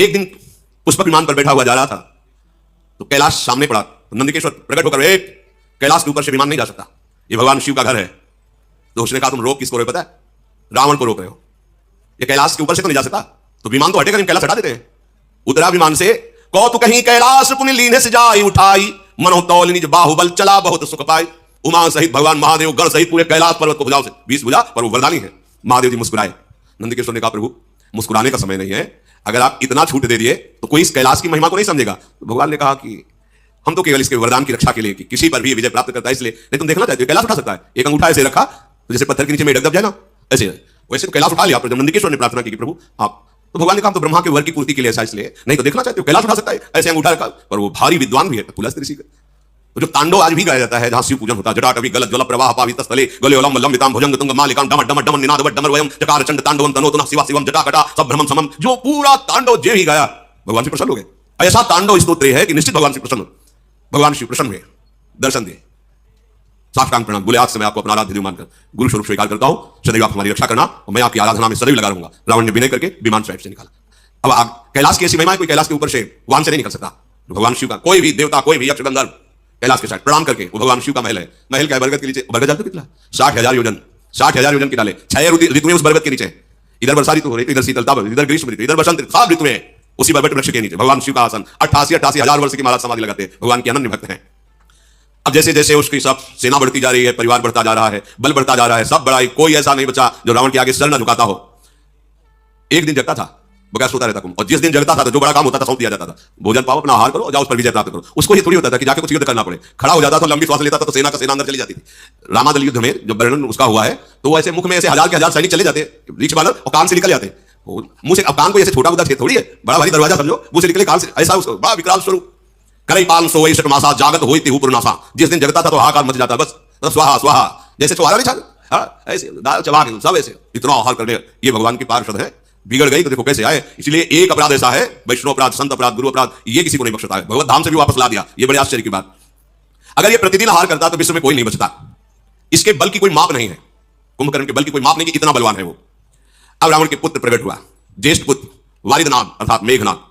एक दिन पुष्पक विमान पर बैठा हुआ जा रहा था तो कैलाश सामने पड़ा। तो नंदिकेश्वर प्रकट होकर, एक कैलाश के ऊपर से विमान नहीं जा सकता, ये भगवान शिव का घर है। तो उसने कहा तुम रोक किसको रहे पता है? रावण को रोक रहे हो। ये कैलाश के ऊपर से तो नहीं जा सकता, तो विमान तो हटेगा नहीं, कैलाश हटा देते हैं। उतरा विमान से, कौतुक कहीं कैलाश पुनि लीने से जाई उठाई, मनो तौल निज बाहुबल चला बहुत सुख पाई। उमा सहित भगवान महादेव गण सहित पूरे कैलाश पर्वत को भुजाओ से 20 भुजा पर वो वरदानी है। महादेव जी मुस्कुराए। नंदिकेश्वर ने कहा प्रभु मुस्कुराने का समय नहीं है, अगर आप इतना छूट दे दिए तो कोई इस कैलाश की महिमा को नहीं समझेगा। तो भगवान ने कहा कि हम तो केवल इसके वरदान की रक्षा के लिए कि किसी पर भी विजय प्राप्त करता है इसलिए, नहीं तुम देखना चाहते हो कैलाश उठा सकता है। एक अंगूठा ऐसे रखा तो जैसे पत्थर के नीचे में दब जाए ना, ऐसे वैसे तो कैलाश उठा लिया। जब नंदिकेश्वर ने प्रार्थना की कि प्रभु आप, तो भगवान ने कहा तो ब्रह्मा के वर की पूर्ति के लिए ऐसा, इसलिए नहीं तो देखना चाहते हो कैलाश उठा सकता है, ऐसे अंगूठा रखा। पर वो भारी विद्वान भी है तुलसी ऋषि का। तो जो तांडव आज भी गाया जाता है जहां शिव पूजन होता है, जटाटवी गलत जल प्रवाह पावित स्थले गले ओलम लंबिताम भुजंग तुंग मालिकाम डम डम डम निनाद डमर वयम चकार चंड तांडवम तनोतुना शिवा शिवम जटाकटा सब भ्रमम समम, जो पूरा तांडव जे भी गाया भगवान से प्रसन्न हो गए। ऐसा तांडव स्तोत्र है कि निश्चित भगवान से प्रसन्न, भगवान शिव प्रसन्न हुए, दर्शन दिए, साष्टांग प्रणाम बोले आज से मैं आपको अपना आराध्य देव मानकर गुरु स्वरूप स्वीकार करता हूं, सदैव आप हमारी रक्षा करना और मैं आपकी आराधना में सदैव लगा रहूंगा। रावण ने विनय करके विमान स्वयं से निकाला। अब कैलाश की ऐसी महिमा है, कोई कैलाश के ऊपर से वाहन से नहीं निकल सकता। भगवान शिव का कोई भी देवता, कोई भी यक्ष गंधर्व कैलाश के साथ प्रणाम करके, वो भगवान शिव का महल है। महल क्या है? बरगद के नीचे। बरगद जानते कितना? 60,000 योजन, 60,000 योजन की डाले, 6 ऋतुएं उस बरगद के नीचे। इधर वर्षा ऋतु हो रही, इधर शीतलता, इधर ग्रीष्म ऋतु, इधर बसंत ऋतु, सब ऋतुएं उसी बरगद वृक्ष के नीचे। भगवान शिव का आसन 88,000 वर्ष की महाराज समाधि लगाते हैं, भगवान के अनन्य भक्त हैं। अब जैसे जैसे उसकी सब सेना बढ़ती जा रही है, परिवार बढ़ता जा रहा है, बल बढ़ता जा रहा है, सब बड़ा, कोई ऐसा नहीं बचा जो रावण के आगे सर न झुकाता हो। एक दिन जगता था, बगैर सोता रहता कुम, और जिस दिन जगता था तो जो बड़ा काम होता था सौंप दिया जाता था, भोजन पाओ, अपना आहार करो, जाओ उस पर विजय प्राप्त करो। उसको ये थोड़ी होता था कि जाके कुछ युद्ध करना पड़े। खड़ा हो जाता था, लंबी श्वास लेता था तो सेना का सेना अंदर चली जाती थी। रामादल युद्ध में जब वर्णन उसका हुआ है तो वो ऐसे मुख में ऐसे 1000 के 1000 सैनिक चले जाते, रीछ बालर, और कान से निकल जाते। मुंह से, अब कान को ऐसे छोटा बुद्धा थोड़ी है, बड़ा भारी दरवाजा समझो, मुंह से निकले कान से, ऐसा उसको बड़ा विकराल स्वरूप। करई पाल सो वही मासा जागत होई तिहु पुरनासा, जिस दिन जगता था तो हाहाकार मच जाता, बस स्वाहा स्वाहा, जैसे चौहारा नहीं छा, ऐसे दाल चबा के सब ऐसे इतना आहार करने। ये भगवान की पार्षद है, बिगड़ गई तो देखो कैसे आए। इसलिए एक अपराध ऐसा है, वैष्णव अपराध, संत अपराध, गुरु अपराध, ये किसी को नहीं बख्शता है। भगवत धाम से भी वापस ला दिया, ये बड़े आश्चर्य की बात। अगर ये प्रतिदिन आहार करता तो विश्व में कोई नहीं बचता। इसके बल की कोई माप नहीं है, कुंभकर्ण के बल की कोई माप नहीं कि इतना बलवान है वो। अब रावण के पुत्र प्रकट हुआ, ज्येष्ठ पुत्र वारिदनाग अर्थात मेघनाग।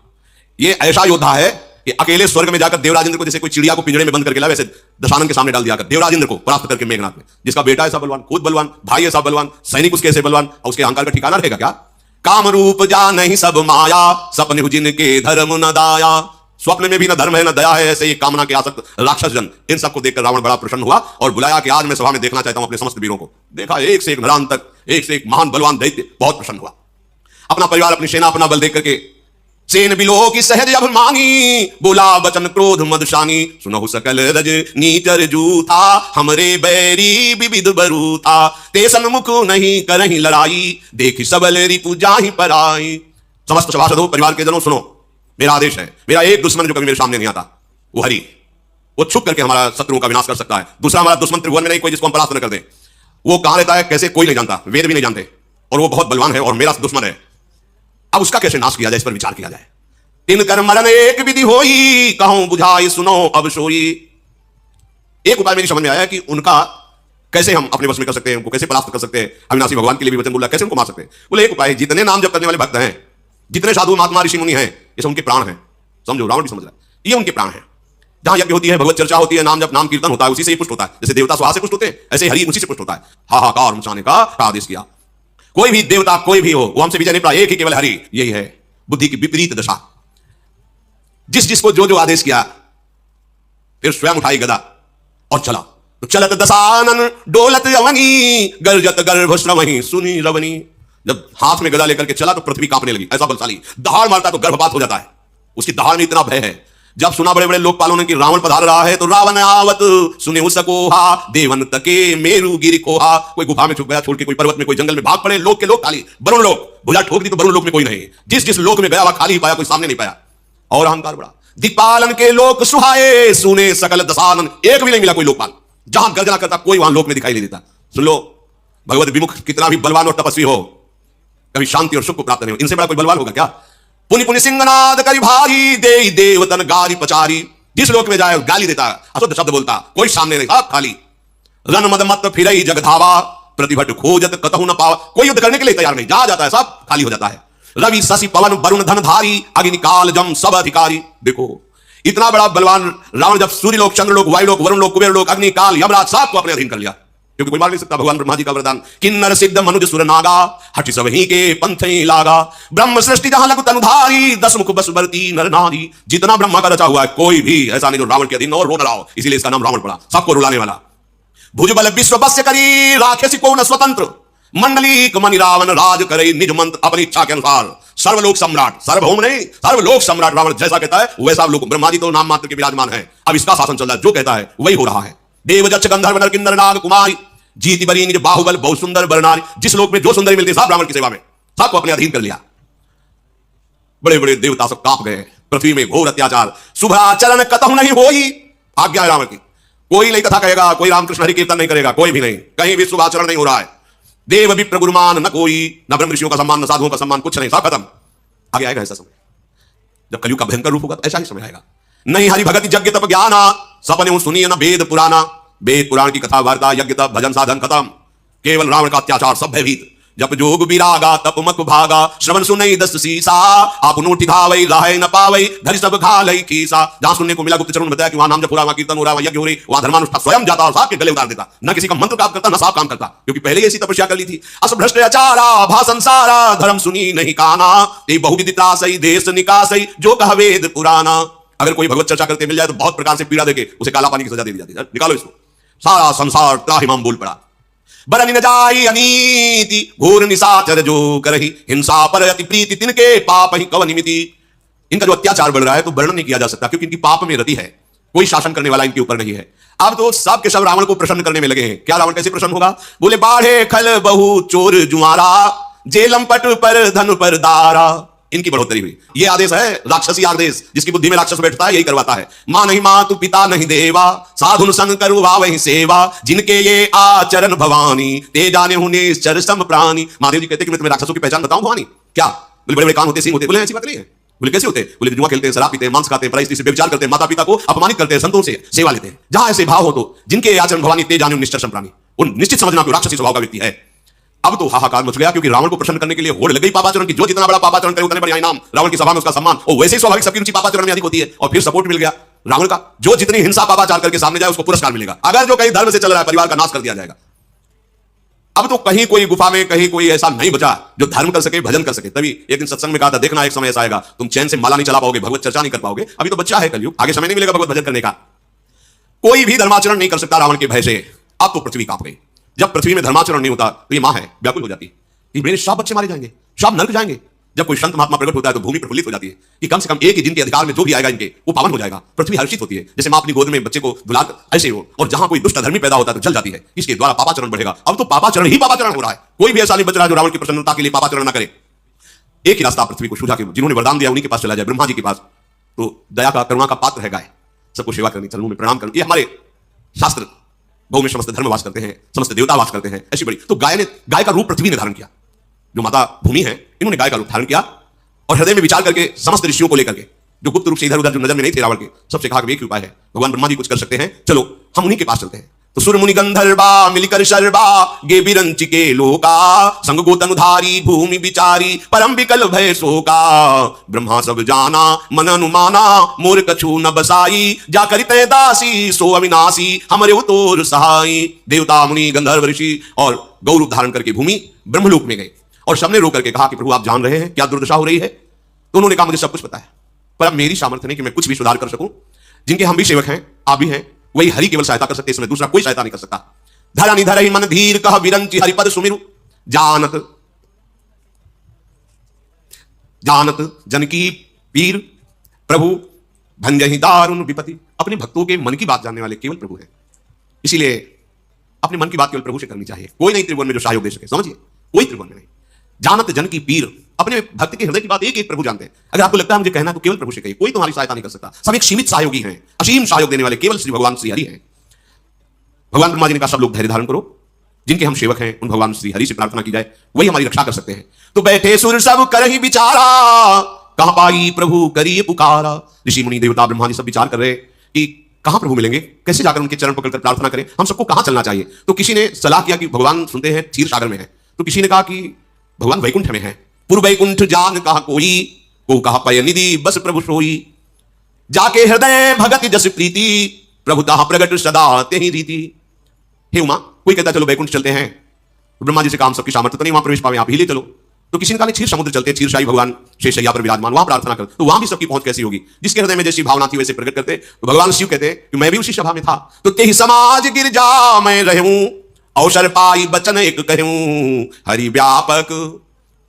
ये ऐसा योद्धा है कि अकेले स्वर्ग में जाकर देवराज इंद्र को, जैसे कोई चिड़िया को पिंजरे में बंद करके लाए, वैसे दशानन के सामने डाल दिया कर देवराज इंद्र को परास्त करके मेघनाद में। जिसका बेटा ऐसा बलवान, खुद बलवान, भाई ऐसा बलवान, सैनिक उसके ऐसे बलवान, और उसके अहंकार का ठिकाना रहेगा क्या? काम रूप जा नहीं सब माया, सपने जिनके धर्म न दाया। स्वप्न में भी न धर्म है न दया है, ऐसे ही कामना के आसक्त राक्षस जन। इन सबको देखकर रावण बड़ा प्रसन्न हुआ और बुलाया कि आज मैं सभा में देखना चाहता हूं अपने समस्त वीरों को। देखा एक से एक नरान तक, एक से एक महान बलवान दैत्य, बहुत प्रसन्न हुआ। अपना परिवार, अपनी सेना, अपना बल देख करके सेन बिलो की सहज अब मांगी, बोला बचन क्रोध मदशानी, सुनहु सकल रज नीचर जूथा, हमरे बैरी विविध बरूथा, ते सन्मुख नहीं करही लड़ाई, देखी सबल रिपु जाहि पराई। समस्त सभासदों, परिवार के जनों, सुनो, मेरा आदेश है। मेरा एक दुश्मन जो कभी मेरे सामने नहीं आता, वो हरि, वो छुप करके हमारा शत्रुओं का विनाश कर सकता है। दूसरा हमारा दुश्मन त्रिभुवन में नहीं कोई जिसको हम परास्त न कर दे। वो कहां रहता है, कैसे, कोई नहीं जानता, वेद भी नहीं जानते, और वो बहुत बलवान है और मेरा दुश्मन है। अब उसका कैसे नाश किया जाए, इस पर विचार किया जाए। तीन कर मरण एक विधि होई, कहूं बुझाई सुनो अब सोई। एक उपाय मेरी समझ में आया कि उनका कैसे हम अपने वश में कर सकते हैं, उनको कैसे परास्त कर सकते हैं। अविनाशी भगवान के लिए भी वचन बोला, कैसे उनको मार सकते हैं। बोले एक उपाय, जितने नाम जप करने वाले भक्त हैं, जितने साधु महात्मा ऋषि मुनि हैं, ये सब उनके प्राण हैं। समझो, रावण भी समझ रहा है, ये उनके प्राण हैं। जहां यज्ञ होती है, भगवत चर्चा होती है, नाम जप, नाम कीर्तन होता है, उसी से ही पुष्ट होता है। जैसे देवता स्वाहा से पुष्ट होते हैं, ऐसे हरि उसी से पुष्ट होता है। हाहाकार मचाने का आदेश किया। कोई भी देवता, कोई भी हो, वो हमसे विजय नहीं पाया, एक ही केवल हरि। यही है बुद्धि की विपरीत दशा। जिस जिसको जो जो आदेश किया, फिर स्वयं उठाई गदा और चला। तो चलत दशानन डोलत यवनी, गर्जत गर्भ श्रवही सुनी रवनी। जब हाथ में गदा लेकर के चला तो पृथ्वी कांपने लगी, ऐसा बलशाली। दहाड़ मारता तो गर्भपात हो जाता है। उसकी दहाड़ में इतना भय है। जब सुना बड़े बड़े लोकपालों ने कि रावण पधार रहा है, तो रावण आवत सुने उसकोहा, देवन तके मेरु गिरि कोहा। कोई गुफा में छुप गया, छोड़ के कोई पर्वत में, कोई जंगल में भाग पड़े। लोक के लोग खाली, वरुण लोक भुजा ठोक दी तो वरुण लोक में कोई नहीं। जिस जिस लोक में गया वह खाली ही पाया, कोई सामने नहीं पाया। और अहंकार बड़ा। दिक्पालन के लोक सुहाए, सुने सकल दशानन। एक भी नहीं मिला कोई लोकपाल, जहां गर्जना करता कोई वहां लोक में दिखाई नहीं देता। सुन लो, भगवत विमुख कितना भी बलवान और तपस्वी हो, कभी शांति और सुख को प्राप्त नहीं हो। इनसे बड़ा कोई बलवान होगा क्या? पुनि पुनि सिंहनाद करि भारी, देई देवतन गारी पचारी। जिस लोक में जाए गाली देता, अशुद्ध शब्द बोलता, कोई सामने नहीं, सब खाली। रन मद मत फिरई जग धावा, प्रतिभट खोजत कतहु न पावा। कोई युद्ध करने के लिए तैयार नहीं, जहां जाता है सब खाली हो जाता है। रवि शशि पवन वरुण धनधारी अग्नि काल जम सब अधिकारी। देखो इतना बड़ा बलवान रावण जब सूर्यलोक, चंद्रलोक, वायुलोक, वरुण लोक, कुबेर लोक, अग्नि काल, यमराज सबको अपने अधीन कर लिया, क्योंकि कोई मार नहीं सकता। भगवान ब्रह्मा जी का वरदान, किन्नर सिद्ध मनुज सुर नागा हटि सब ही के पंथ ही लागा। ब्रह्म सृष्टि जहां लघु तनुधारी दस मुख बस बरती नर नारी। जितना ब्रह्मा का रचा हुआ है कोई भी ऐसा नहीं जो रावण के अधीन और रो न रहा हो, इसीलिए इसका नाम रावण पड़ा, सबको रुलाने वाला। भुज बल विश्व बस्य करी राक्षसी को न स्वतंत्र। मंडलीक मणि रावण राज करे निज मंत्र अपनी इच्छा के अनुसार। सर्वलोक सम्राट, सार्वभौम नहीं, सर्वलोक सम्राट रावण जैसा कहता है वैसा लोक। ब्रह्मा जी तो नाम मात्र के विराजमान है, अब इसका शासन चल रहा है, जो कहता है वही हो रहा है। देव जक्ष गंधर्व नर किन्नर नाग कुमारी जीति बरी निज बाहुबल बहुत सुंदर बरनारी। जिस लोक में जो सुंदरी मिलती सब रावण की सेवा में, सबको अपने अधीन कर लिया। बड़े बड़े देवता सब कांप गए। पृथ्वी में घोर अत्याचार, शुभ आचरण कतहु नहीं होई। आज्ञा है रावण की, कोई नहीं कथा कहेगा, कोई रामकृष्ण हरि कीर्तन नहीं करेगा, कोई भी नहीं, कहीं भी शुभ आचरण नहीं हो रहा है। देव विप्र गुरुमान न कोई, न ब्रह्म ऋषियों का सम्मान, न साधुओं का सम्मान, कुछ नहीं, सब खत्म। आगे आएगा ऐसा समय, जब कलयुग का भयंकर रूप होगा तो ऐसा ही समय आएगा। नहीं हरि भगति यज्ञ तप ज्ञाना सपने सुनिए न वेद पुराना। वेद पुराण की कथा वार्ता यज्ञ तप भजन साधन खत्म, केवल रावण का अत्याचार सब भयभीत। जप जोग विरागा तप मक भागा श्रवण सुनई दस सीसा। आप नोटि धावई लाहे न पावई धरि सब घालई खीसा। जहां सुनने को मिला गुप्त चरण बताया कि वहां नाम जप हो रहा, वहां कीर्तन हो रहा, वहां यज्ञ हो रही, वहां धर्मानुष्ठान स्वयं जाता और सबके गले उतार देता। न किसी का मंत्र काम करता, न साफ काम करता, क्योंकि पहले ऐसी तपस्या कर ली थी। अस भ्रष्टाचारा भाषण सारा धर्म सुनी नहीं काना। ते बहुविधि त्रासई देश निकासई जो कह वेद पुराना। अगर कोई भगवत चर्चा करते मिल जाए तो बहुत प्रकार से पीड़ा देके उसे काला पानी की सजा दे दी जाती है। निकालो इसको, सारा संसार त्राहिमाम बोल पड़ा। बरनि न जाई अनीति घोर निशाचर जो करहि। हिंसा पर अति प्रीति तिनके पाप ही कव निमिति। इनका जो अत्याचार बढ़ रहा है तो वर्णन नहीं किया जा सकता, क्योंकि इनकी पाप में रति है, कोई शासन करने वाला इनके ऊपर नहीं है। अब तो सब के सब रावण को प्रसन्न करने में लगे हैं। क्या रावण कैसे प्रसन्न होगा? बोले बाढ़े खल बहु चोर जुआरा जेलम पट पर धन पर दारा। इनकी बढ़ोतरी हुई। ये आदेश है राक्षसी आदेश, जिसकी बुद्धि में राक्षस बैठता है यही करवाता है। मां नहीं मातु पिता नहीं देवा साधुन संग करवा वही सेवा। जिनके ये आचरण भवानी ते जाने हूं निश्चर सम प्राणी। महादेव जी कहते कि मैं तुम्हें राक्षसों की पहचान बताऊं भवानी? क्या? बोले बड़े बड़े कान होते, सिंह होते। बोले ऐसी बात नहीं है। बोले कैसे होते? बोले जुआ खेलते हैं, शराब पीते हैं, मांस खाते हैं, पराई स्त्री से व्यभिचार करते हैं, माता पिता को अपमानित करते हैं, संतों से सेवा लेते हैं। जहां ऐसे भाव हो तो जिनके आचरण भवानी ते जाने निश्चर सम प्राणी, उन निश्चित समझना कि राक्षसी स्वभाव का व्यक्ति है। अब तो हाहाकार मच गया, क्योंकि रावण को प्रसन्न करने के लिए होड़ लग गई पापाचरण की। जो जितना बड़ा पापाचरण करे उतने बड़ा इनाम। रावण की सभा में उसका सम्मान, और वैसे ही स्वाभाविक सबकी रुचि पापाचरण में अधिक होती है। और फिर सपोर्ट मिल गया रावण का। जो जितनी हिंसा पापाचार करके सामने जाए उसको पुरस्कार मिलेगा। अगर जो कहीं धर्म से चल रहा है परिवार का नाश कर दिया जाएगा। अब तो कहीं कोई गुफा में कहीं कोई ऐसा नहीं बचा जो धर्म कर सके, भजन कर सके। तभी एक दिन सत्संग में कहा था, देखना एक समय ऐसा आएगा तुम चैन से माला नहीं चला पाओगे, भगवत चर्चा नहीं कर पाओगे। अभी तो बच्चा है कलयुग, आगे समय नहीं मिलेगा भगवत भजन करने का। कोई भी धर्माचरण नहीं कर सकता रावण के भय से। अब तो पृथ्वी कांप गई। जब पृथ्वी में धर्माचरण नहीं होता तो ये मां है व्याकुल हो जाती है कि मेरे सब बच्चे मारे जाएंगे, सब नरक जाएंगे। जब कोई संत महात्मा प्रकट होता है तो भूमि प्रफुल्लित हो जाती है कि कम से कम एक ही दिन के अधिकार में जो भी आएगा इनके वो पावन हो जाएगा। पृथ्वी हर्षित होती है, जैसे मां अपनी गोद में बच्चे को दुलाकर ऐसे हो। और जहां कोई दुष्ट धर्मी पैदा होता है तो जल जाती है, इसके द्वारा पापाचरण बढ़ेगा। अब तो पापाचरण ही पापाचरण हो रहा है। कोई भी ऐसा नहीं बच रहा जो रावण की प्रसन्नता के लिए पापाचरण न करे। एक ही रास्ता पृथ्वी को सुझा के जिन्होंने वरदान दिया उन्हीं के पास चला जाए, ब्रह्मा जी के पास। तो दया का करुणा का पात्र है गाय, सबको सेवा करनी, चरणों में प्रणाम करनी। ये हमारे शास्त्र गौ में समस्त धर्म वास करते हैं, समस्त देवता वास करते हैं, ऐसी बड़ी। तो गाय का रूप पृथ्वी ने धारण किया। जो माता भूमि है इन्होंने गाय का रूप धारण किया और हृदय में विचार करके समस्त ऋषियों को लेकर के, जो गुप्त रूप से इधर उधर जो नजर में नहीं थे रावण के, सबसे कहा कि एक ही उपाय है, भगवान ब्रह्मा जी कुछ कर सकते हैं, चलो हम उन्हीं के पास चलते हैं। तो सुर मुनि गंधर्वा मिलकर शर्वा गे बिरंच के लोका संग गोतनुधारी भूमि विचारी परम विकल भय शोका। ब्रह्मा सब जाना मन अनुमाना मोर कछु न बसाई जा करिते दासी सो अविनाशी हमरे उतोर सहाई। देवता मुनि गंधर्व ऋषि और गौ रूप धारण करके भूमि ब्रह्मलोक में गए और सबने रो करके कहा कि प्रभु आप जान रहे हैं क्या दुर्दशा हो रही है? तो उन्होंने कहा मुझे सब कुछ पता है, पर अब मेरी सामर्थ्य नहीं कि मैं कुछ भी सुधार कर सकूं। जिनके हम भी सेवक हैं, आप भी हैं, वही हरि केवल सहायता कर सकते, इसमें दूसरा कोई सहायता नहीं कर सकता। धरनि धरहि मन धीर कह विरंचि हरिपद सुमिरु जानत जानत जनकी पीर प्रभु भंजहि दारुण विपति। अपने भक्तों के मन की बात जानने वाले केवल प्रभु हैं, इसीलिए अपने मन की बात केवल प्रभु से करनी चाहिए। कोई नहीं त्रिभुवन में जो सहयोग दे सके, समझिए, कोई त्रिभुवन में नहीं। जानत जन की पीर, अपने भक्त के हृदय की बात एक एक प्रभु जानते हैं। अगर आपको लगता है मुझे कहना तो केवल प्रभु से कहिए, कोई तुम्हारी सहायता नहीं कर सकता। सब एक सीमित सहयोगी हैं, असीम सहयोग देने वाले केवल श्री भगवान श्री हरि हैं। भगवान ब्रह्मा जी ने कहा सब लोग धैर्य धारण करो, जिनके हम सेवक हैं उन भगवान श्री हरि से प्रार्थना की जाए, वही हमारी रक्षा कर सकते हैं। तो बैठे सुर सब करहि विचारा कहां पाई प्रभु करिए पुकारा। ऋषि मुनि देवता ब्रह्मा जी सब विचार कर रहे कि कहां प्रभु मिलेंगे, कैसे जाकर उनके चरण पकड़कर प्रार्थना करें, हम सबको कहां चलना चाहिए। तो किसी ने सलाह किया कि भगवान सुनते हैं क्षीर सागर में है, तो किसी ने कहा कि भगवान वैकुंठ में है, पूर्व वैकुंठ जान कहा कोई, को कहा पय निधि बस प्रभु सोई। जाके हृदय भगति जस प्रीति, प्रभु ताहा प्रगट सदा ते ही रीति। हे उमा, कोई कहता चलो वैकुंठ चलते हैं, ब्रह्मा जी से काम सबकी सामर्थ्य तो नहीं वहां प्रवेश पावे, आप ही ले चलो। तो किसी ने कहा क्षीर समुद्र चलते, क्षीरशाही भगवान शेषैया पर विराजमान, वहां प्रार्थना कर, तो वहां भी सबकी पहुंच कैसी होगी? जिसके हृदय में जैसी भावना थी वैसे प्रकट करते। तो भगवान शिव कहते कि मैं भी उसी सभा में था, तो तेहि समाज गिरजा मैं रहूं, अवसर पाई बचन एक कहूं, हरि व्यापक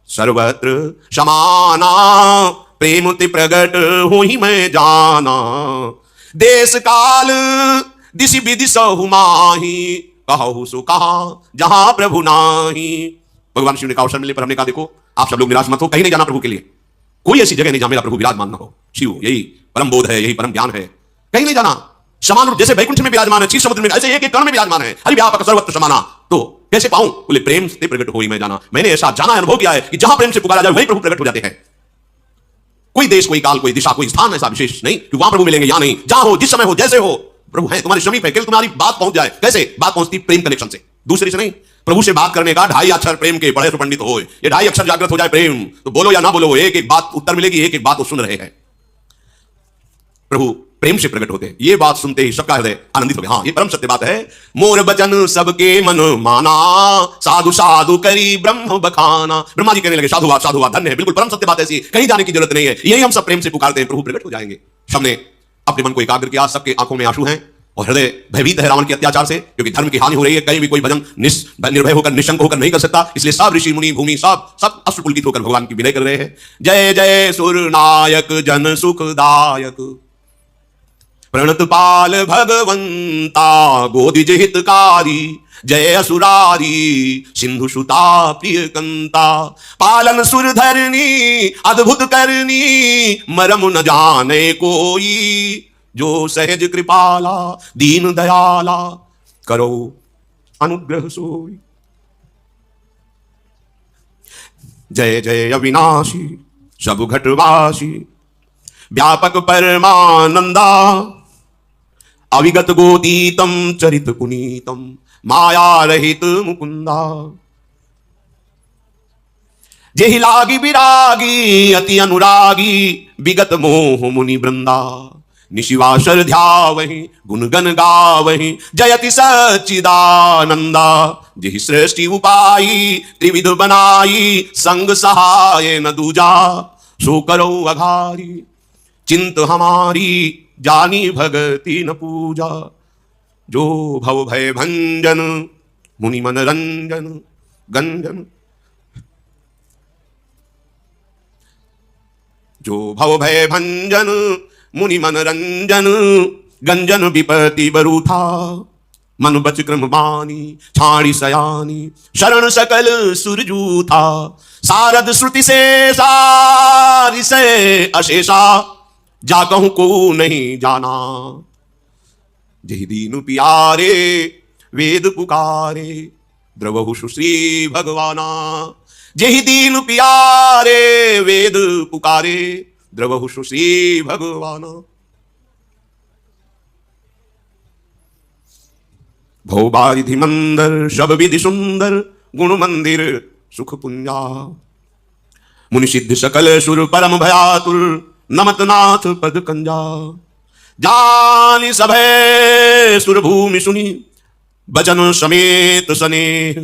सर्वत्र समाना, प्रेम ते प्रगट हो ही मैं जाना। देश काल दिशि विधि सहु माही, कहु सो कहा जहां प्रभु नाही। भगवान शिव ने कहा अवसर मिलने पर हमने कहा देखो आप सब लोग निराश मत हो, कहीं नहीं जाना प्रभु के लिए, कोई ऐसी जगह नहीं जहां मेरा प्रभु विराजमान न हो। शिव यही परम बोध है, यही परम ज्ञान है, कहीं नहीं जाना। समान रूप जैसे वैकुंठ में विराजमान है, क्षीर समुद्र में, ऐसे एक एक कण में विराजमान है, हरि व्यापक सर्वत्र समाना। तो कैसे पाऊं? बोले प्रेम से प्रकट होई मैं जाना। मैंने ऐसा जाना अनुभव किया है कि जहां प्रेम से पुकारा जाए वहीं प्रभु प्रकट हो जाते हैं। कोई देश, कोई काल, कोई दिशा, कोई स्थान ऐसा विशेष नहीं कि वहां प्रभु मिलेंगे या नहीं। जहां हो, जिस समय हो, जैसे हो, प्रभु है तुम्हारे समीप है, केवल तुम्हारी बात पहुंच जाए। कैसे बात पहुंचती? प्रेम कनेक्शन से, दूसरे से नहीं। प्रभु से बात करने का 2.5 अक्षर प्रेम के, पढ़े तो पंडित हो, ये 2.5 अक्षर जागृत हो जाए प्रेम, तो बोलो या ना बोलो, एक एक बात उत्तर मिलेगी, एक एक बात वो सुन रहे हैं। प्रभु प्रेम से प्रकट होते हैं। ये बात सुनते ही सबका हृदय आनंदित हो गया। हाँ, ये परम सत्य बात है। मोर बचन सबके मन माना, साधु साधु करी ब्रह्म बखाना। ब्रह्मा जी कहने लगे साधुवाद धन्य है। बिल्कुल परम सत्य बात ऐसी, कहीं जाने की जरूरत नहीं है। यही हम सब प्रेम से पुकारते हैं, प्रभु प्रकट हो जाएंगे। सबने अपने मन को एकाग्र किया, सबके आंखों में आंसू हैं और हृदय भयभीत है रावण के अत्याचार से, क्योंकि धर्म की हानि हो रही है। कहीं भी कोई भजन निर्भय होकर, निशंक होकर नहीं कर सकता। इसलिए सब ऋषि मुनि भूमि सब अश्रुपुलकित होकर भगवान की विनय कर रहे हैं। जय जय सुर नायक जन सुखदायक, प्रणत पाल भगवंता गोदिज हितकारी। जय असुरारी सिंधु सुता प्रिय कंता, पालन सुर धरनी अद्भुत करनी। मरम न जाने कोई, जो सहज कृपाला दीन दयाला। करो अनुग्रह सोई। जय जय अविनाशी सब घटवासी, व्यापक परमानंदा। अविगत गोतीतम चरित पुनीतम, माया रहित मुकुंदा। जेहि लागी विरागी अति अनुरागी, विगत मोह मुनि वृंदा। निशिवासर ध्यावहि गुण गण गावहि, जयति सच्चिदानंदा। जेहि सृष्टि उपाई त्रिविध बनाई, संग सहाय न दूजा। सो करो अघारी चिंत हमारी, जानी भगति न पूजा। जो भव भय भंजन मुनि मन रंजन गंजन। जो भव भय भंजन मुनि मन रंजन गंजन। विपति बरूथा मन बच क्रम बानी, छाड़ी सयानी शरण सकल सुरजूथा। सारद श्रुति से सारि से अशेषा, जा कहूं को नहीं जाना। जहि दीनु पियारे वेद पुकारे, द्रवहु सुश्री भगवाना। जहि दीनु पियारे वेद पुकारे, द्रवहु सुश्री भगवाना। भौबारिधि मंदर सब विधि सुंदर, गुण मंदिर सुख पुंजा। मुनि सिद्ध सकल सुर परम भयातुर, नमत नाथ पद कंजा। जानि सभे सुर भूमि सुनी, बचन समेत सनेह।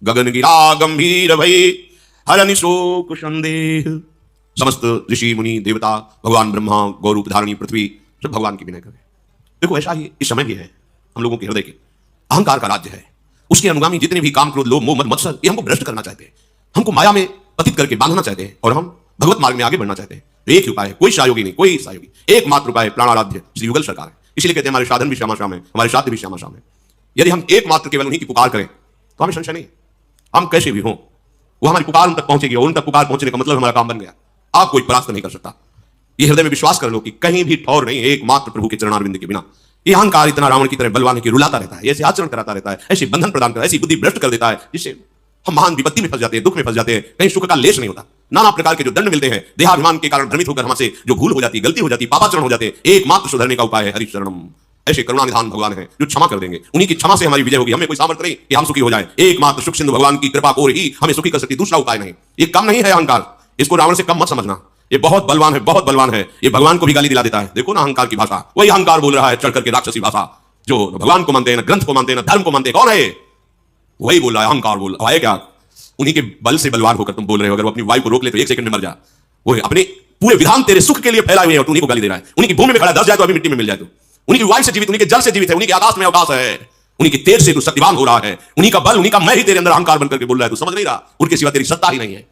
गगन गिरा गंभीर भई, हरनि शोक संदेह। समस्त ऋषि मुनि देवता, भगवान ब्रह्मा, गौरूप धारणी पृथ्वी, सब भगवान की विनय करे। देखो ऐसा ही इस समय भी है। हम लोगों के हृदय के अहंकार का राज्य है। उसके अनुगामी जितने भी काम, क्रोध, लोभ, मोह, मद, मत्सर, ये हमको भ्रष्ट करना चाहते हैं, हमको माया में पतित करके बांधना चाहते हैं, और हम भगवत मार्ग में आगे बढ़ना चाहते हैं। एक ही उपाय है, कोई सहयोगी नहीं, कोई सहयोगी, एकमात्र उपाय प्राणाराध्य श्री युगल सरकार है। इसलिए कहते हैं हमारे साधन भी श्यामा श्याम है, हमारे साध्य भी श्यामा श्याम है। यदि हम एकमात्र केवल उन्हीं की पुकार करें तो हमें संशय नहीं, हम कैसे भी हों वो हमारी पुकार उन तक पहुंचेगी, और उन तक पुकार पहुंचने का मतलब हमारा काम बन गया। आप कोई परास्त नहीं कर सकता। ये हृदय में विश्वास कर लो कि कहीं भी ठौर नहीं, एकमात्र प्रभु के चरणारविंद के बिना। ये अहंकार इतना रावण की तरह बलवान है कि रुलाता रहता है, ऐसे आचरण कराता रहता है, ऐसे बंधन प्रदान करता है, ऐसी बुद्धि भ्रष्ट कर देता है, जिससे हम महान विपत्ति में फंस जाते हैं, दुख में फंस जाते हैं, कहीं सुख का लेश नहीं होता। नाना प्रकार के जो दंड मिलते हैं, देहाभिमान के कारण भ्रमित होकर हमसे जो भूल हो जाती, गलती हो जाती, पापाचरण हो जाते, एकमात्र सुधरने का उपाय है हरि शरणम। ऐसे करुणानिधान भगवान है जो क्षमा कर देंगे। उन्हीं की क्षमा से हमारी विजय होगी। हमें कोई सामर्थ्य नहीं कि हम सुखी हो जाए, एकमात्र सुख सिंधु भगवान की कृपा को ही हमें सुखी कर सकती, दूसरा उपाय नहीं। ये कम नहीं है अहंकार, इसको रावण से कम मत समझना, ये बहुत बलवान है, बहुत बलवान है, ये भगवान को भी गाली दिला देता है। देखो ना अहंकार की भाषा, वही अहंकार बोल रहा है चढ़ करके राक्षसी भाषा, जो भगवान को मानते हैं, ग्रंथ को मानते हैं, धर्म को मानते हैं। कौन है ये? वही बोल रहा है, अहंकार बोल रहा है। क्या उन्हीं के बल से बलवान होकर तुम बोल रहे हो? अगर वो अपनी वायु को रोक ले तो 1 सेकंड में मर जा। वो अपने पूरे विधान तेरे सुख के लिए फैलाए हुए हैं, उन्हीं को गाली दे रहा है। उन्हीं की भूमि में खड़ा 10 जाए तो अभी मिट्टी में मिल जाए, तो उन्हीं की वायु से जीवित, उन्हीं के जल से जीवित है, उन्हीं के आकाश में अवकाश है, उन्हीं की तेज से तू शक्तिवान हो रहा है, उन्हीं का बल, उन्हीं का मैं ही तेरे अंदर अहंकार बनकर के बोल रहा है। तू समझ नहीं रहा, उनके सिवा तेरी सत्ता ही नहीं है।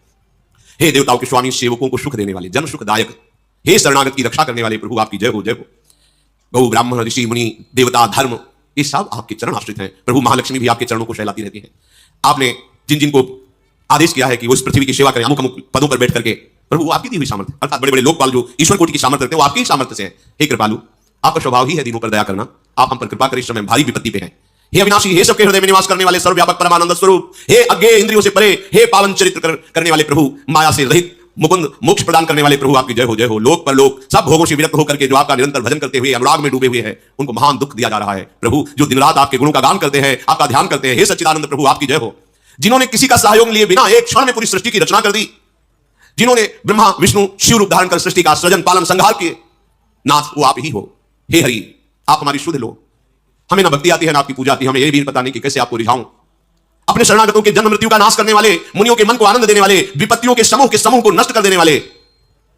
हे देवताओं के स्वामी, सेवकों को सुख देने वाले, जन सुखदायक, हे शरणागत की रक्षा करने वाले प्रभु, आपकी जय हो, जय हो। गौ ब्राह्मण ऋषि मुनि देवता धर्म, ये सब आपके चरण आश्रित हैं। प्रभु महालक्ष्मी भी आपके चरणों को सहलाती रहती है। आपने जिन जिनको आदेश किया है कि वो इस पृथ्वी की सेवा करें, अमुक अमुक पदों पर बैठ करके, प्रभु वो आपकी दी हुई सामर्थ्य, अर्थात बड़े बड़े लोकपाल जो ईश्वर कोटि की सामर्थ्य रखते हैं, वो आपकी ही सामर्थ्य से है। हे कृपालु, आपका स्वभाव ही है दीनों पर दया करना, आप हम पर कृपा करें, इस समय भारी विपत्ति पे हैं। हे अविनाशी, हे सबके हृदय में निवास करने वाले सर्वव्यापक परमानंद स्वरूप, हे अज्ञेय इंद्रियों से परे, हे पावन चरित्र करने वाले प्रभु, माया से रहित मुकुंद, मोक्ष प्रदान करने वाले प्रभु, आपकी जय हो, जय हो। लोक पर लोक सब भोगों से विरक्त होकर के जो आपका निरंतर भजन करते हुए अनुराग में डूबे हुए हैं, उनको महान दुख दिया जा रहा है। प्रभु जो दिन रात आपके गुणों का गान करते हैं, आपका ध्यान करते हैं, हे सच्चिदानंद प्रभु, आपकी जय हो। जिन्होंने किसी का सहयोग लिए बिना एक क्षण में पूरी सृष्टि की रचना कर दी, जिन्होंने ब्रह्मा विष्णु शिव रूप धारण कर सृष्टि का सृजन पालन संहार किए, नाथ वो आप ही हो। हे हरि, आप हमारी सुध लो। हमें ना भक्ति आती है ना आपकी पूजा आती है, हमें यह भी पता नहीं कि कैसे आपको रिझाऊं। अपने शरणागतों के जन्म मृत्यु का नाश करने वाले, मुनियों के मन को आनंद देने वाले, विपत्तियों के समूह को नष्ट कर देने वाले,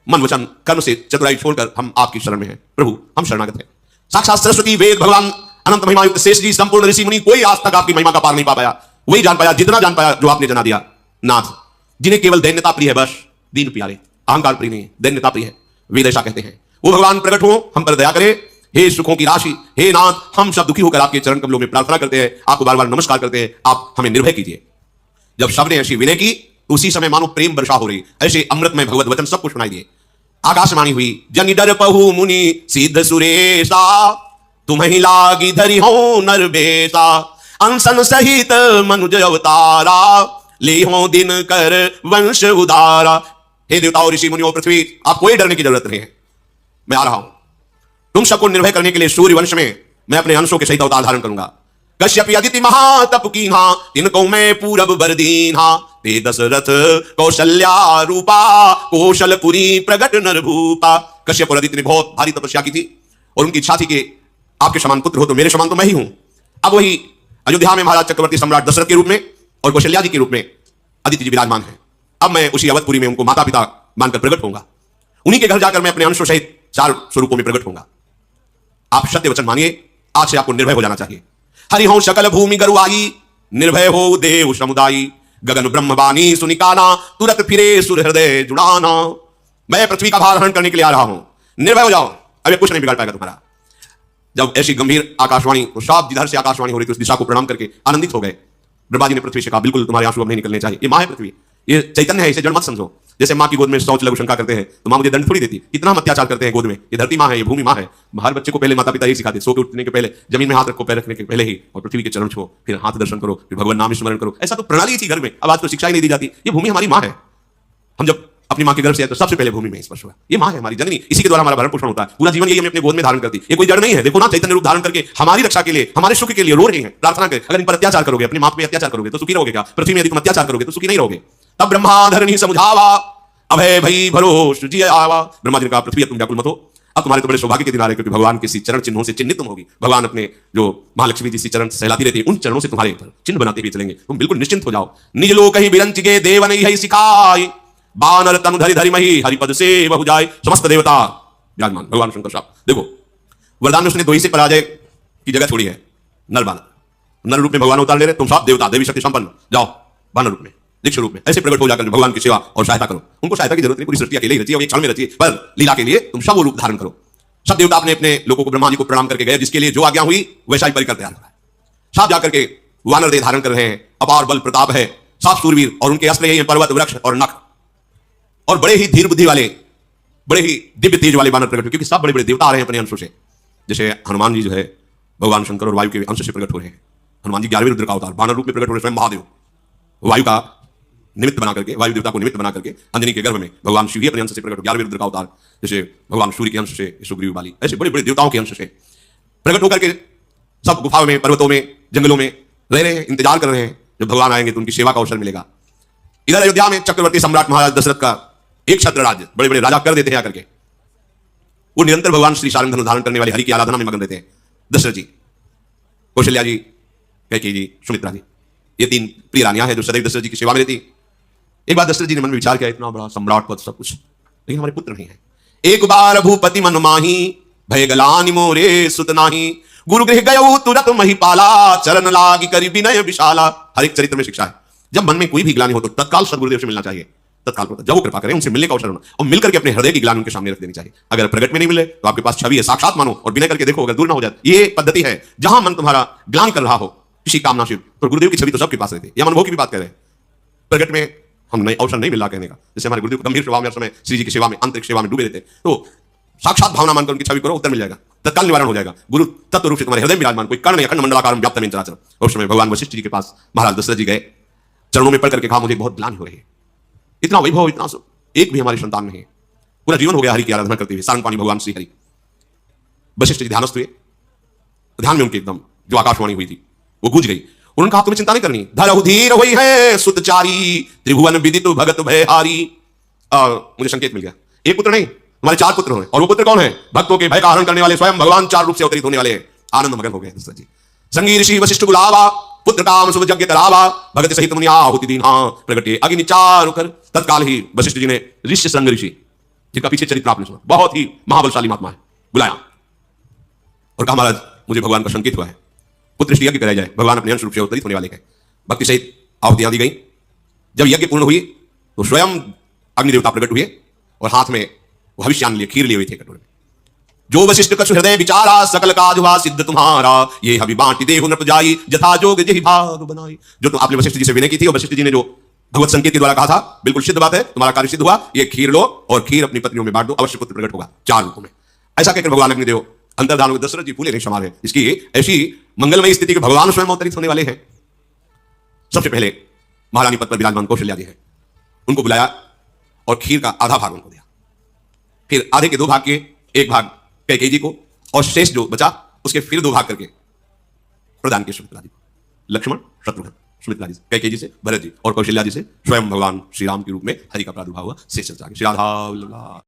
मन वचन कर्म से चतुराई छोड़कर हम आपकी शरण में हैं। प्रभु हम शरणागत हैं। साक्षात सरस्वती, वेद, भगवान, अनंत महिमा युक्त शेष जी, संपूर्ण ऋषि मुनि, कोई आज तक आपकी महिमा का पार नहीं पा पाया। वही जान पाया जितना जान पाया जो आपने जना दिया। नाथ, जिन्हें केवल दैन्यता प्रिय है, बस दीन प्यारे, अहंकार प्रिय नहीं, दैन्यता प्रिय है, वेद ऐसा कहते हैं। वो भगवान प्रकट हो, हम पर दया करे। हे सुखों की राशि, हे नाथ, हम सब दुखी होकर आपके चरण कमलों में प्रार्थना करते हैं, आपको बार बार नमस्कार करते हैं, आप हमें निर्भय कीजिए। जब सबने ऐसी विनय की, उसी समय मानो प्रेम वर्षा हो रही, ऐसे अमृत में भगवत वचन सबको सुनाई दिए। आकाशवाणी हुई, जनि डर पहु मुनि सिद्ध सुरेशा, तुम्हें लागी धरि हो नरबेसा, अंसन सहित मनुज अवतारा, ले हो दिन कर वंश उदारा। हे देवताओं, ऋषि मुनियों, पृथ्वी, आप कोई डरने की जरूरत नहीं है, मैं आ रहा हूं। तुम सबको निर्भय करने के लिए सूर्य वंश में मैं अपने अंशों के सहित अवतार धारण करूंगा। कश्यप अदिति महातप कीन्हा, तिनको मैं पूरब बर दीन्हा, ते दशरथ कौशल्या रूपा, कौशलपुरी प्रगट नर भूपा। कश्यप और अदिति ने बहुत भारी तपस्या की थी और उनकी इच्छा थी कि आपके समान पुत्र हो तो मेरे समान तो मैं ही हूं। अब वही अयोध्या में महाराज चक्रवर्ती सम्राट दशरथ के रूप में और कौशल्या जी के रूप में अदिति जी विराजमान है। अब मैं उसी अवधपुरी में उनको माता पिता मानकर प्रकट होऊंगा। उन्हीं के घर जाकर मैं अपने अंशों सहित 4 स्वरूपों में प्रकट होऊंगा। आप सत्य वचन मानिए, आज से आपको निर्भय हो जाना चाहिए। हरि हो सकल भूमि गरुआई, निर्भय हो देव समुदायी, गगन ब्रह्मवाणी सुनिकाना, तुरंत फिरे सुर हृदय जुड़ाना। मैं पृथ्वी का भार हरण करने के लिए आ रहा हूं, निर्भय हो जाओ, अभी कुछ नहीं बिगाड़ पाएगा तुम्हारा। जब ऐसी गंभीर आकाशवाणी, तो सब जिधर से आकाशवाणी हो रही थी उस दिशा को प्रणाम करके आनंदित हो गए। ब्रह्मा जी ने पृथ्वी से कहा, बिल्कुल तुम्हारे आंसू अब नहीं निकलने चाहिए, ये मां है पृथ्वी, ये चैतन्य है, इसे जड़ मत समझो। जैसे मां की गोद में शौच लघु शंका करते हैं तो मां मुझे दंड थोड़ी देती, कितना हम अत्याचार करते हैं गोद में। ये धरती मां है, ये भूमि मां है। हर बच्चे को पहले माता पिता यही सिखाते, सो के उठने के पहले जमीन में हाथ रखो, पैर रखने के पहले ही, और पृथ्वी के चरण छुओ, फिर हाथ दर्शन करो, फिर भगवान नाम स्मरण करो। ऐसा तो प्रणाली थी घर में, अब आज तो शिक्षा ही नहीं दी जाती। ये भूमि हमारी मां है। हम जब अपनी मां के गर्भ से आए तो सबसे पहले भूमि में स्पर्श हुआ। ये मां है हमारी जननी, इसी के द्वारा हमारा भरण पोषण होता है। पूरा जीवन यही हमें अपने गोद में धारण करती। ये कोई जड़ नहीं है। देखो ना, चैतन्य रूप धारण करके हमारी रक्षा के लिए, हमारे सुख के लिए रो रही है, प्रार्थना करें। अगर इन पर अत्याचार करोगे, अपनी मां पे अत्याचार करोगे तो सुखी रहोगे क्या? पृथ्वी में यदि तुम अत्याचार करोगे तो सुखी नहीं रहोगे। तब ब्रह्मा धरणी समझावा, अभय भई भरोस जी आवा। ब्रह्मा जी ने कहा, पृथ्वी तुम व्याकुल मत हो, अब तुम्हारे तो बड़े सौभाग्य के दिन आ रहे, क्योंकि भगवान के सी चरण चिन्हों से चिन्हित तुम होगी। भगवान अपने जो महालक्ष्मी जी सी चरण सहलाती रहती है, उन चरणों से तुम्हारे चिन्ह बनाते हुए चलेंगे। तुम बिल्कुल निश्चिंत हो जाओ। निज लोक ही बिरंच गे देव नहीं है सिखाई, बानर तनु धरि धरि मही, हरिपद से बहु जाय। समस्त देवता विराजमान, भगवान शंकर साहब। देखो, वरदान में उसने द्वैत से पराजय की जगह छोड़ी है। नर बानर, नर रूप में भगवान उतार ले रहे, तुम सब देवता देवी शक्ति संपन्न, जाओ बानर रूप में, दीक्ष रूप में ऐसे प्रकट हो जाकर भगवान की सेवा और सहायता करो। उनको सहायता की जरूरत नहीं, पूरी सृष्टि अकेले ही रची है, एक क्षण में रची है, पर लीला के लिए तुम सब वो रूप धारण करो। सब देवता अपने अपने लोगों को ब्रह्मा जी को प्रणाम करके गए, जिसके लिए जो आज्ञा हुई वैसा ही परिकर तैयार हो रहा है। साथ जाकर के वानर देह धारण कर रहे हैं, अपार बल प्रताप है, साफ सूरवीर, और उनके अस्त्र यही है, पर्वत, वृक्ष और नख, और बड़े ही धीर बुद्धि वाले, बड़े ही दिव्य तेज वाले वानर प्रकट, क्योंकि सब बड़े बड़े देवता आ रहे हैं अपने अंशों से। जैसे हनुमान जी जो है भगवान शंकर और वायु के अंश से प्रकट हो रहे हैं। हनुमान जी 11वें रुद्र का अवतार, बानर रूप में प्रकट हो रहे, स्वयं महादेव वायु का निमित्त बना करके, वायु देवता को निमित्त बना करके अंजनी के गर्भ में भगवान शिव ही अपने अंश से प्रकट हो, 11वें रुद्र का अवतार। जैसे भगवान सूर्य के अंश से सुग्रीव वाली, ऐसे बड़े बड़े देवताओं के अंश से प्रकट होकर के सब गुफाओं में, पर्वतों में, जंगलों में रह रहे हैं, इंतजार कर रहे हैं जब भगवान आएंगे तो उनकी सेवा का अवसर मिलेगा। इधर अयोध्या में चक्रवर्ती सम्राट महाराज दशरथ का एक छत्र राज्य, बड़े बड़े राजा कर देते हैं आकर के। वो निरंतर भगवान श्री शार्ंग धनुष धारण करने वाले हरि की आराधना में मगन रहते हैं। दशरथ जी, कौशल्या जी, कैकेयी जी, सुमित्रा जी, ये तीन प्रिय रानियां हैं जो सदैव दशरथ जी की सेवा में रहती। एक बार दशरथ जी ने मन में विचार किया, इतना बड़ा सम्राट पद सब कुछ, लेकिन हमारे पुत्र नहीं है। एक बार भूपति मन माही, भय गलानि मोरे सुत नाही। गुरु गृह गयो तुरत महिपाला, चरण लागी करि विनय विशाला। हर एक चरित्र में शिक्षा है, जब मन में कोई भी ग्लानि हो तो तत्काल सद्गुरुदेव से मिलना चाहिए। तत्काल जब वो कृपा करें उनसे मिलने का अवसर होना, और मिलकर के अपने हृदय की ग्लानि उनके सामने रख देनी चाहिए। अगर प्रगट में नहीं मिले तो आपके पास छवि है, साक्षात मानो और विनय करके देखो, अगर दूर ना हो जाए। ये पद्धति है, जहां मन तुम्हारा ग्लानि कर रहा हो किसी कामना से, तो गुरुदेव की छवि तो सबके पास रहती है। यह अनुभव की भी बात कर रहे हैं। प्रगट में हम नए अवसर नहीं मिल रहा कहने का, जैसे हमारे गुरुदेव गंभीर सेवा में, समय श्री जी की सेवा में, आंतरिक सेवा में डूबे रहते, तो साक्षात भावना मानकर उनकी छवि करो, उत्तर मिल जाएगा, तत्काल निवारण हो जाएगा। गुरु तत्व रूप से तुम्हारे हृदय में विराजमान, कोई कर्ण या अखंड मंडलाकार व्याप्त में चराचर। उस समय भगवान वशिष्ठ जी के पास महाराज दशरथ जी गए, चरणों में पड़ करके कहा, मुझे बहुत ग्लानि हो रही है, इतना वैभव, इतना सब, एक भी हमारी संतान नहीं है, पूरा जीवन हो गया हरि की आराधना करते हुए, सारंग पानी भगवान श्री हरि। वशिष्ठ जी ध्यानस्थ हुए, ध्यान में उनके एकदम जो आकाशवाणी हुई थी वो गूंज गई। उन्होंने कहा, तुम्हें चिंता नहीं करनी, धरहु धीर होई है सुतचारी, त्रिभुवन विदित भगत भयहारी। मुझे संकेत मिल गया, एक पुत्र नहीं, हमारे चार पुत्र हैं, और वो पुत्र कौन है? भक्तों के भय का हरण करने वाले स्वयं भगवान चार रूप से अवतरित होने वाले हैं। आनंद मगन हो गए दशरथ जी। संगी ऋषि वशिष्ठ बुलावा, पुत्र काम शुभ यज्ञ करावा, भगत सहित मुनि आहुति दीन, हाँ प्रगटे अग्नि चारु कर। तत्काल ही वशिष्ठ जी ने ऋषि संग ऋषि, जिनका पीछे चरित्र आपने सुना, बहुत ही महाबलशाली महात्मा है, बुलाया और कहा, महाराज मुझे भगवान का संकेत हुआ है, पुत्र यज्ञ कराया जाए, भगवान अपने अंश रूप से अवतरित होने वाले हैं। भक्ति सहित आहुतियां दी गई। जब यज्ञ पूर्ण हुई तो स्वयं अग्नि देवता प्रकट हुए और हाथ में भविष्यान लिए खीर लिए हुए थे कटोरे में। जो वशिष्ठ कछु हृदय विचारा, सकल काज हुआ सिद्ध तुम्हारा, ये हवि बांटी देहु नृप जाई, जथा जोग जेहि भाग बनाई। जो आपने वशिष्ठ जी से विनय की थी और वशिष्ठ जी ने जो भगवत संकेत के द्वारा कहा था, बिल्कुल सिद्ध बात है, तुम्हारा कार्य सिद्ध हुआ। ये खीर लो और खीर अपनी पत्नियों में बांट दो, अवश्य पुत्र प्रकट होगा चार रूपों में। ऐसा कहकर भगवान अग्निदेव अंतर्धान हुए। दशरथ जी फूले नहीं समार है, इसकी ऐसी मंगलमयी स्थिति के भगवान स्वयं अवतरित होने वाले हैं। सबसे पहले महारानी पद पर विराजमान कौशल्या जी है, उनको बुलाया और खीर का आधा भाग उनको दिया, फिर आधे के दो भाग के एक भाग कैकेयी जी को, और शेष जो बचा उसके फिर दो भाग करके प्रदान किए सुमित्रा जी को। लक्ष्मण शत्रुघ्न, सुमित्रा जी से, कैकेयी जी से भरत जी, और कौशल्या जी से स्वयं भगवान श्री राम के रूप में हरि का प्रादुर्भाव हुआ। शेष चर्चा श्री राधा।